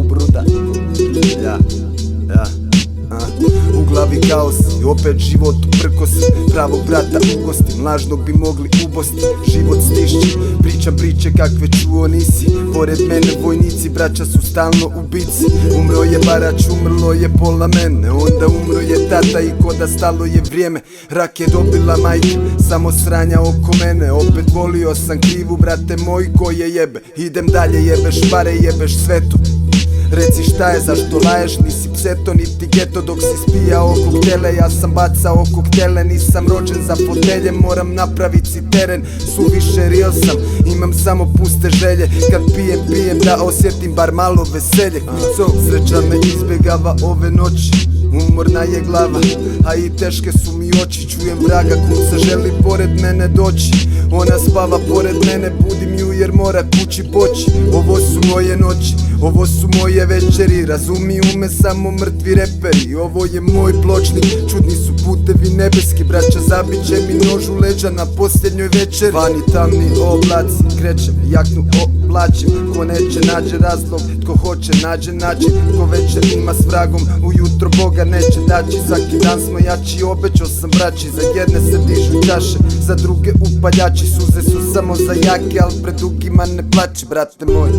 bruda. U glavi kaos i opet život uprkos. Pravog brata ugostim, lažnog bi mogli ubosti. Život stišći, pričam priče kakve čuo nisi. Pored mene vojnici, braća su stalno u bici. Umro je barač, umrlo je pola mene. Onda umro je tata i koda stalo je vrijeme. Rak je dobila majka, samo sranja oko mene. Opet volio sam krivu, brate moj, koje jebe. Idem dalje, jebeš pare, jebeš svetu. Reci šta je, zašto laješ, nisi pseto niti geto. Dok si spijao koktele, ja sam bacao koktele. Nisam rođen za fotelje, moram napraviti si teren. Suviše real sam, imam samo puste želje. Kad pijem da osjetim bar malo veselje. Kuco, sreća me izbjegava ove noći. Umorna je glava, a i teške su mi oči. Čujem vraga, kuca želi pored mene doći. Ona spava pored mene, budim ju jer mora kući poći. Ovo su moje noći, ovo su moje večeri. Razumiju me samo mrtvi reperi. Ovo je moj pločnik, čudni su putevi nebeski. Braća zabit će mi nož u leđa na posljednjoj večeri. Vani tamni oblaci, krećem, jaknu oblačim. Ko neće nađe razlog, tko hoće nađe način. Ko večer ima s vragom, ujutro Boga neće daći. Svaki dan smo jači, obećao sam braći. Za jedne se dižu čaše, za druge upaljači. Suze su samo za jake, al pred drugima ne plači, brate moj.